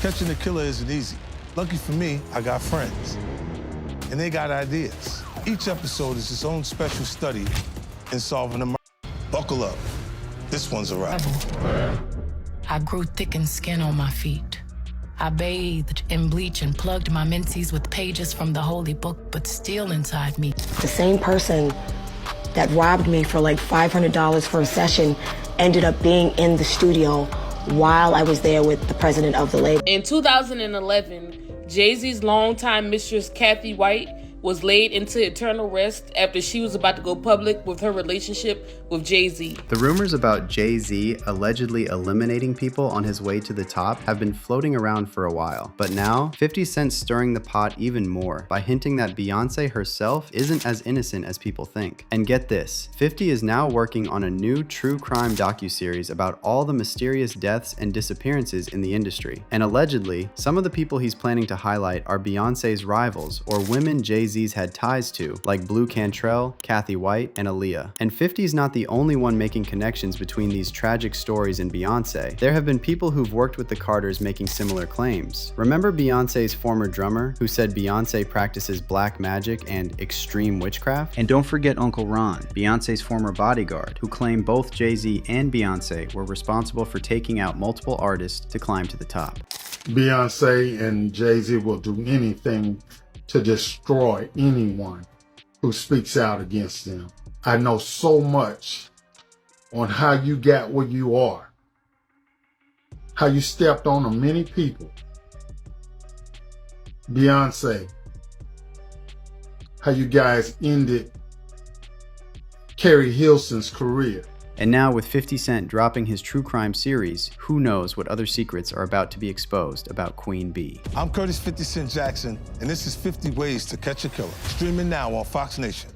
Catching a killer isn't easy. Lucky for me, I got friends. And they got ideas. Each episode is its own special study in solving a murder. Buckle up. This one's a wrap. I grew thickened skin on my feet. I bathed in bleach and plugged my menses with pages from the holy book, but still inside me. The same person that robbed me for like $500 for a session ended up being in the studio while I was there with the president of the label. In 2011, Jay-Z's longtime mistress, Kathy White, was laid into eternal rest after she was about to go public with her relationship with Jay-Z. The rumors about Jay-Z allegedly eliminating people on his way to the top have been floating around for a while. But now, 50 Cent's stirring the pot even more by hinting that Beyonce herself isn't as innocent as people think. And get this, 50 is now working on a new true crime docuseries about all the mysterious deaths and disappearances in the industry. And allegedly, some of the people he's planning to highlight are Beyonce's rivals or women Jay-Z's had ties to, like Blue Cantrell, Kathy White, and Aaliyah. And 50's not the only one making connections between these tragic stories and Beyonce. There have been people who've worked with the Carters making similar claims. Remember Beyonce's former drummer who said Beyonce practices black magic and extreme witchcraft? And don't forget Uncle Ron, Beyonce's former bodyguard, who claimed both Jay-Z and Beyonce were responsible for taking out multiple artists to climb to the top. Beyonce and Jay-Z will do anything to destroy anyone who speaks out against them. I know so much on how you got where you are, how you stepped on many people. Beyonce, how you guys ended Carrie Hilson's career. And now with 50 Cent dropping his true crime series, who knows what other secrets are about to be exposed about Queen Bee. I'm Curtis 50 Cent Jackson, and this is 50 Ways to Catch a Killer. Streaming now on Fox Nation.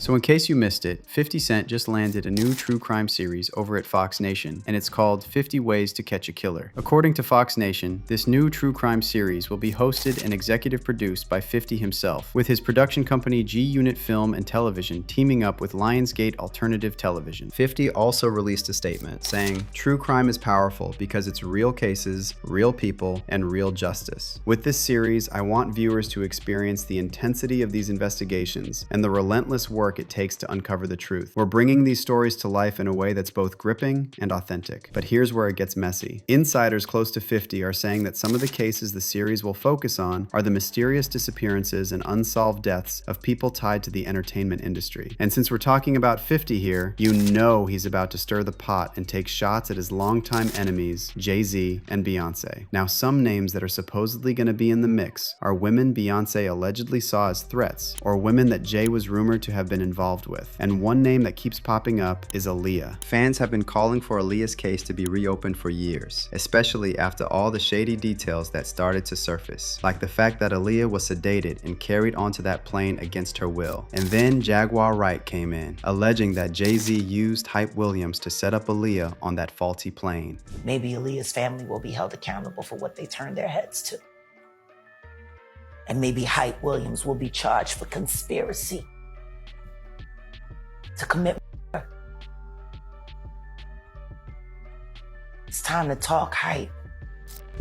So in case you missed it, 50 Cent just landed a new true crime series over at Fox Nation, and it's called 50 Ways to Catch a Killer. According to Fox Nation, this new true crime series will be hosted and executive produced by 50 himself, with his production company G Unit Film and Television teaming up with Lionsgate Alternative Television. 50 also released a statement saying, "True crime is powerful because it's real cases, real people, and real justice. With this series, I want viewers to experience the intensity of these investigations and the relentless work it takes to uncover the truth. We're bringing these stories to life in a way that's both gripping and authentic." But here's where it gets messy. Insiders close to 50 are saying that some of the cases the series will focus on are the mysterious disappearances and unsolved deaths of people tied to the entertainment industry. And since we're talking about 50 here, you know he's about to stir the pot and take shots at his longtime enemies, Jay-Z and Beyonce. Now, some names that are supposedly going to be in the mix are women Beyonce allegedly saw as threats, or women that Jay was rumored to have been involved with. And one name that keeps popping up is Aaliyah. Fans have been calling for Aaliyah's case to be reopened for years, especially after all the shady details that started to surface, like the fact that Aaliyah was sedated and carried onto that plane against her will. And then Jaguar Wright came in, alleging that Jay-Z used Hype Williams to set up Aaliyah on that faulty plane. Maybe Aaliyah's family will be held accountable for what they turned their heads to. And maybe Hype Williams will be charged for conspiracy to commit murder. It's time to talk, Hype.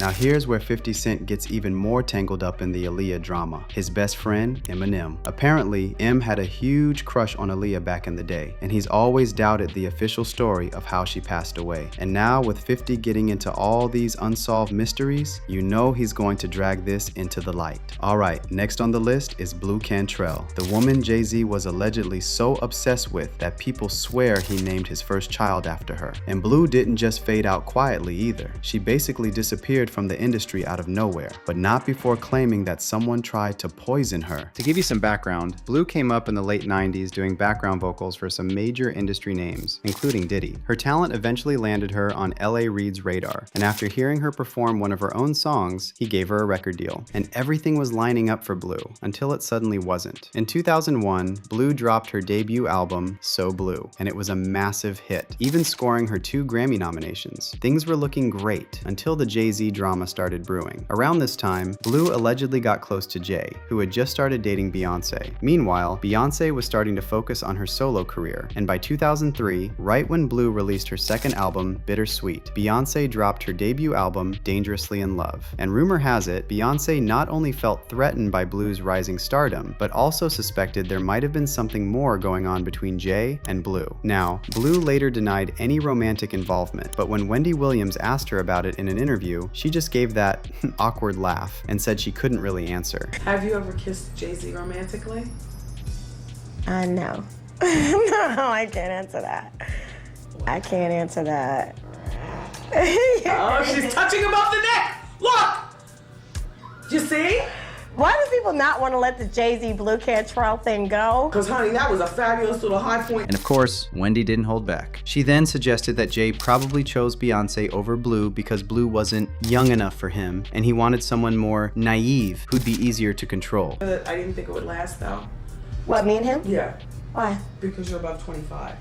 Now here's where 50 Cent gets even more tangled up in the Aaliyah drama. His best friend, Eminem. Apparently, M had a huge crush on Aaliyah back in the day, and he's always doubted the official story of how she passed away. And now with 50 getting into all these unsolved mysteries, you know he's going to drag this into the light. Alright, next on the list is Blue Cantrell, the woman Jay-Z was allegedly so obsessed with that people swear he named his first child after her. And Blue didn't just fade out quietly either. She basically disappeared from the industry out of nowhere, but not before claiming that someone tried to poison her. To give you some background, Blue came up in the late 90s doing background vocals for some major industry names, including Diddy. Her talent eventually landed her on L.A. Reid's radar, and after hearing her perform one of her own songs, he gave her a record deal. And everything was lining up for Blue, until it suddenly wasn't. In 2001, Blue dropped her debut album, So Blue, and it was a massive hit, even scoring her 2 Grammy nominations. Things were looking great, until the Jay-Z drama started brewing. Around this time, Blue allegedly got close to Jay, who had just started dating Beyonce. Meanwhile, Beyonce was starting to focus on her solo career, and by 2003, right when Blue released her second album, Bittersweet, Beyonce dropped her debut album, Dangerously in Love. And rumor has it, Beyonce not only felt threatened by Blue's rising stardom, but also suspected there might have been something more going on between Jay and Blue. Now, Blue later denied any romantic involvement, but when Wendy Williams asked her about it in an interview, she just gave that awkward laugh and said she couldn't really answer. Have you ever kissed Jay-Z romantically? No. No, I can't answer that. I can't answer that. Oh, she's touching him off the neck! Look! You see? Why do people not want to let the Jay-Z Blue Cantrell thing go? Because, honey, that was a fabulous little high point. And of course, Wendy didn't hold back. She then suggested that Jay probably chose Beyonce over Blue because Blue wasn't young enough for him, and he wanted someone more naive who'd be easier to control. I didn't think it would last, though. What, me and him? Yeah. Why? Because you're above 25.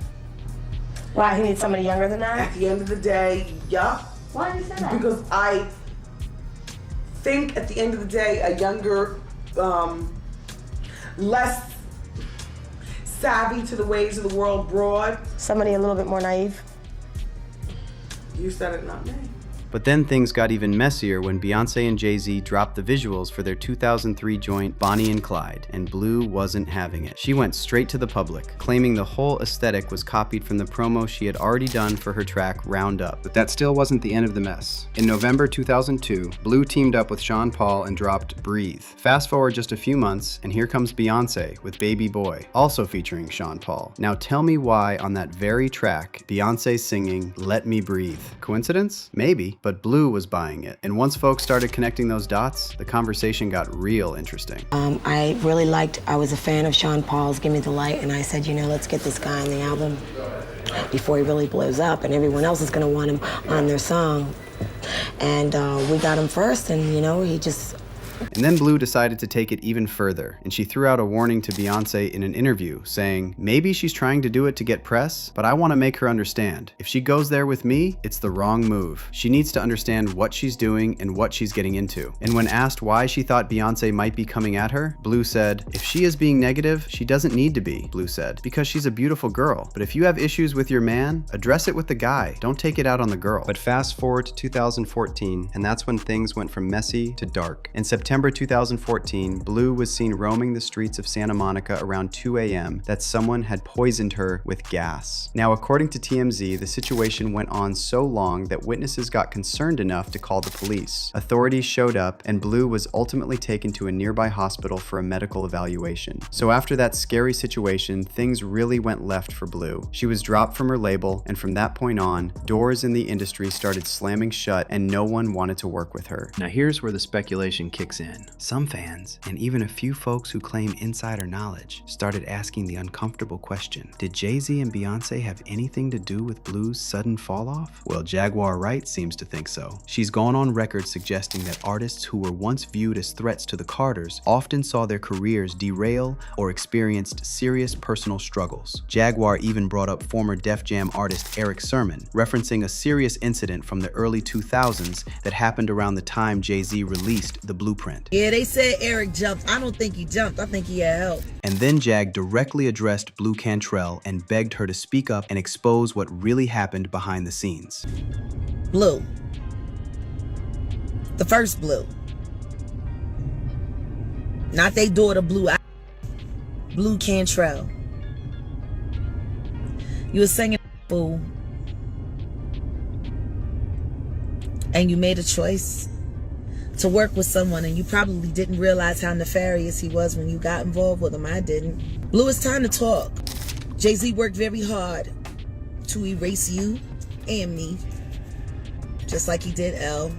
Why, he needs somebody younger than that? At the end of the day, yeah. Why do you say that? Because I think at the end of the day, a younger, less savvy to the ways of the world broad. Somebody a little bit more naive? You said it, not me. But then things got even messier when Beyonce and Jay-Z dropped the visuals for their 2003 joint Bonnie and Clyde, and Blue wasn't having it. She went straight to the public, claiming the whole aesthetic was copied from the promo she had already done for her track Round Up. But that still wasn't the end of the mess. In November 2002, Blue teamed up with Sean Paul and dropped Breathe. Fast forward just a few months, and here comes Beyonce with Baby Boy, also featuring Sean Paul. Now tell me why on that very track, Beyonce's singing Let Me Breathe. Coincidence? Maybe. But Blue was buying it. And once folks started connecting those dots, the conversation got real interesting. I was a fan of Sean Paul's Give Me the Light, and I said, you know, let's get this guy on the album before he really blows up, and everyone else is gonna want him on their song. And we got him first, and you know, he just... And then Blue decided to take it even further, and she threw out a warning to Beyonce in an interview, saying, maybe she's trying to do it to get press, but I want to make her understand. If she goes there with me, it's the wrong move. She needs to understand what she's doing and what she's getting into. And when asked why she thought Beyonce might be coming at her, Blue said, if she is being negative, she doesn't need to be, Blue said, because she's a beautiful girl. But if you have issues with your man, address it with the guy. Don't take it out on the girl. But fast forward to 2014, and that's when things went from messy to dark. In September 2014, Blue was seen roaming the streets of Santa Monica around 2 a.m. that someone had poisoned her with gas. Now, according to TMZ, the situation went on so long that witnesses got concerned enough to call the police. Authorities showed up, and Blue was ultimately taken to a nearby hospital for a medical evaluation. So after that scary situation, things really went left for Blue. She was dropped from her label, and from that point on, doors in the industry started slamming shut, and no one wanted to work with her. Now here's where the speculation kicks in. Some fans, and even a few folks who claim insider knowledge, started asking the uncomfortable question, did Jay-Z and Beyonce have anything to do with Blue's sudden fall off? Well, Jaguar Wright seems to think so. She's gone on record suggesting that artists who were once viewed as threats to the Carters often saw their careers derail or experienced serious personal struggles. Jaguar even brought up former Def Jam artist Eric Sermon, referencing a serious incident from the early 2000s that happened around the time Jay-Z released The Blueprint. Yeah, they said Eric jumped. I don't think he jumped. I think he had help. And then Jag directly addressed Blue Cantrell and begged her to speak up and expose what really happened behind the scenes. Blue. The first Blue. Not they daughter Blue. Blue Cantrell. You were singing, fool. And you made a choice to work with someone, and you probably didn't realize how nefarious he was when you got involved with him. I didn't. Blue, it's time to talk. Jay-Z worked very hard to erase you and me, just like he did L.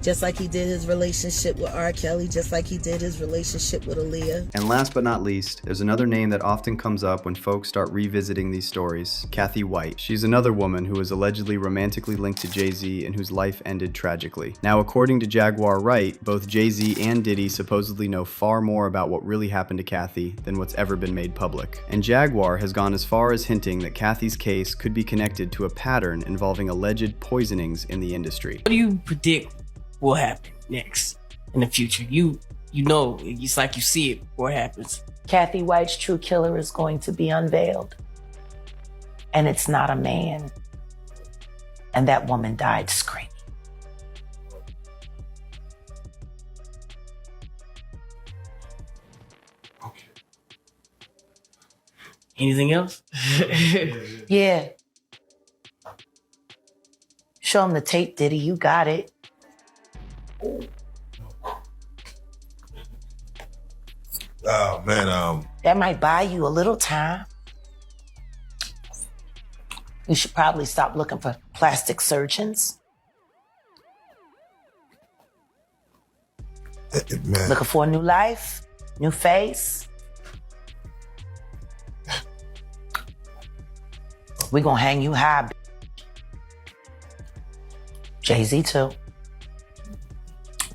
just like he did his relationship with R. Kelly, just like he did his relationship with Aaliyah. And last but not least, there's another name that often comes up when folks start revisiting these stories, Kathy White. She's another woman who was allegedly romantically linked to Jay-Z and whose life ended tragically. Now, according to Jaguar Wright, both Jay-Z and Diddy supposedly know far more about what really happened to Kathy than what's ever been made public. And Jaguar has gone as far as hinting that Kathy's case could be connected to a pattern involving alleged poisonings in the industry. What do you predict will happen next in the future? You know, it's like you see it before it happens. Kathy White's true killer is going to be unveiled. And it's not a man. And that woman died screaming. Okay. Anything else? Yeah. Show him the tape, Diddy. You got it. Oh, man, That might buy you a little time. You should probably stop looking for plastic surgeons. man. Looking for a new life, new face. We gonna hang you high. Jay-Z too.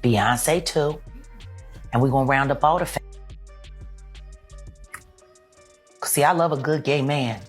Beyonce too. And we gonna round up all the See, I love a good gay man.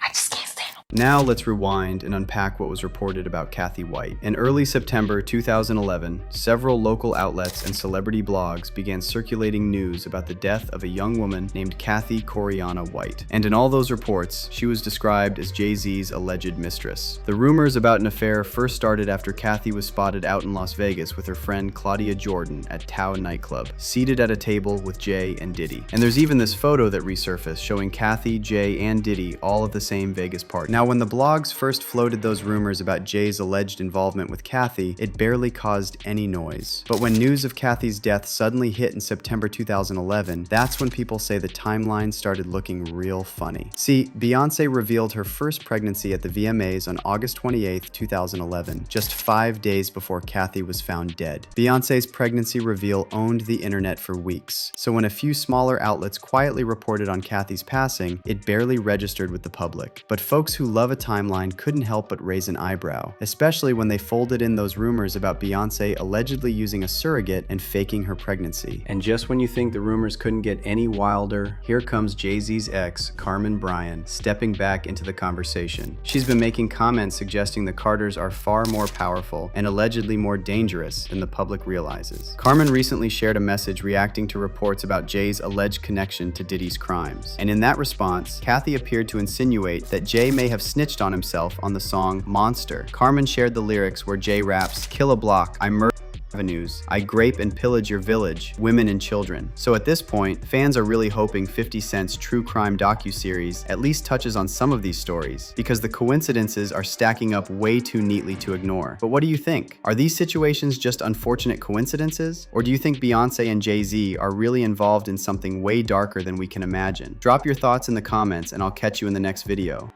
I just can't stand him. Now let's rewind and unpack what was reported about Kathy White. In early September 2011, several local outlets and celebrity blogs began circulating news about the death of a young woman named Kathy Coriana White. And in all those reports, she was described as Jay-Z's alleged mistress. The rumors about an affair first started after Kathy was spotted out in Las Vegas with her friend Claudia Jordan at Tao nightclub, seated at a table with Jay and Diddy. And there's even this photo that resurfaced showing Kathy, Jay, and Diddy all at the same Vegas party. Now, when the blogs first floated those rumors about Jay's alleged involvement with Kathy, it barely caused any noise. But when news of Kathy's death suddenly hit in September 2011, that's when people say the timeline started looking real funny. See, Beyoncé revealed her first pregnancy at the VMAs on August 28, 2011, just 5 days before Kathy was found dead. Beyoncé's pregnancy reveal owned the internet for weeks, so when a few smaller outlets quietly reported on Kathy's passing, it barely registered with the public. But folks who love a timeline couldn't help but raise an eyebrow, especially when they folded in those rumors about Beyoncé allegedly using a surrogate and faking her pregnancy. And just when you think the rumors couldn't get any wilder, here comes Jay-Z's ex, Carmen Bryan, stepping back into the conversation. She's been making comments suggesting the Carters are far more powerful and allegedly more dangerous than the public realizes. Carmen recently shared a message reacting to reports about Jay's alleged connection to Diddy's crimes. And in that response, Kathy appeared to insinuate that Jay may have snitched on himself on the song Monster. Carmen shared the lyrics where Jay raps, "Kill a block, I murder avenues, I grape and pillage your village, women and children." So at this point, fans are really hoping 50 Cent's true crime docuseries at least touches on some of these stories, because the coincidences are stacking up way too neatly to ignore. But what do you think? Are these situations just unfortunate coincidences? Or do you think Beyoncé and Jay-Z are really involved in something way darker than we can imagine? Drop your thoughts in the comments and I'll catch you in the next video.